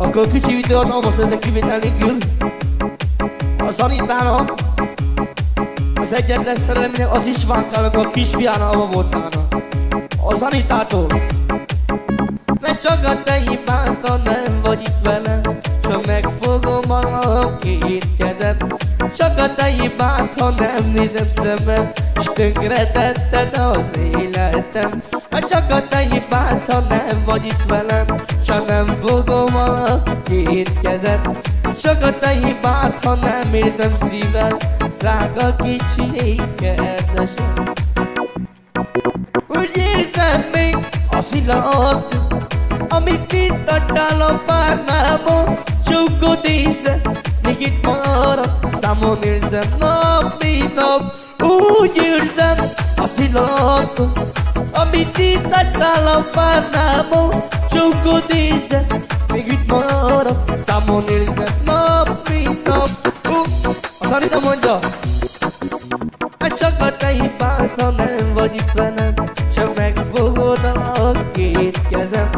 Akkor kicsi videót almosztottak kivétel nélkül. A Zanitának, az egyetlen szerelmének, az Istvánkának, a kisfiának, a Vovócának. A Zanitától. Mert csak a te hibátod, nem vagy itt velem, csak megfogom a két kezed. Csak a te hibád, ha nem nézem szemem, s tönkretetted az életem. Csak a te hibád, ha nem vagy itt velem, csak nem fogom a két kezed. Csak a te hibád, ha nem érzem szíved, drága kicsi kedvesem. Úgy érzem még a szilárd, amit itt adtál a párnából, csókod észre, még itt marad, számon érzem nap, mint nap. Úgy érzem a szilárdot, amit itt adtál a párnából, csókod észre, még itt marad, számon érzem nap, mint nap. A Zanita mondja, hát csak a te hibád, ha nem vagy itt velem, csak megfogod a két kezem.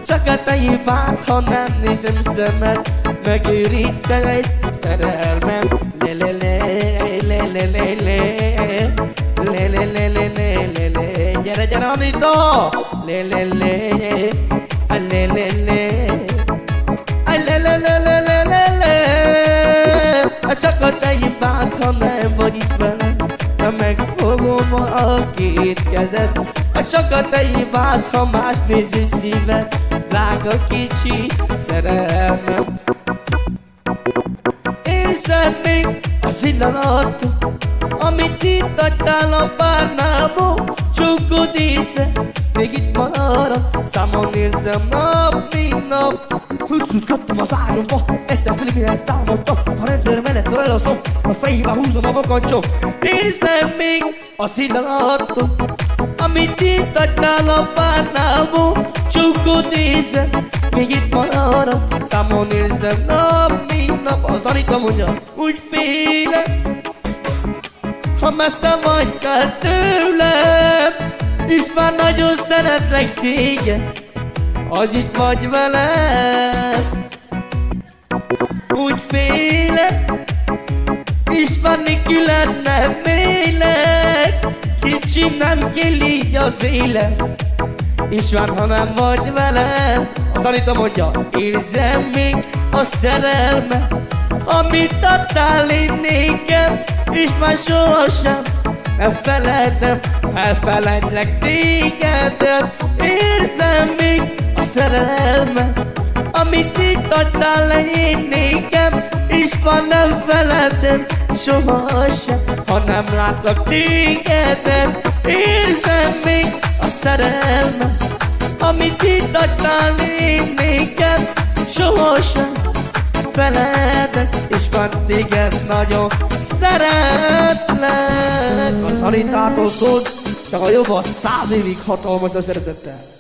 Csak a te hibád, ha nem nézem szemed, megőríted egy szerelmem. Gyere, gyere, Anita! Csak a te hibád, ha nem vagy itt velem, ha megfogom a két kezed. Csak a te hibád, ha más nézi szíved, drága kicsi szerelmem. Érzem még a szilárd, amit itt adtál a párnából, csókod észre, még itt marad, számon érzem nap, mint nap. Húcsút kaptam az ágyomba, ezt a Filipinát támadtam, a rendőr mellettől elaszom, a fejébe húzom a vakancsot. Érzem még a szilárd, amit itt adtál a párnából, csókod észre, még itt marad, számon érzem nap, mint nap. Az Anita mondja, úgy félek, ha messze vagy kell tőlem, és már nagyon szeretlek téged, hogy itt vagy velem. Úgy félek, ismerni külön nem élek, kicsim nem kell így az élet, és már ha nem vagy velem. A Zanita mondja, érzem még a szerelmet, amit adtál én nékem, és már sohasem elfeledlek tégedet. Érzem még a szerelmet, amit itt adtál én nékem, és már nem feledem sohasem, ha nem látlak tégedet. Érzem még a szerelmet, amit itt adtál én nékem, sohasem feledek, és már téged nagyon szeretlek. A Zanitától szólt, csak a jobb a 100 évig hatalmas a szeretettel.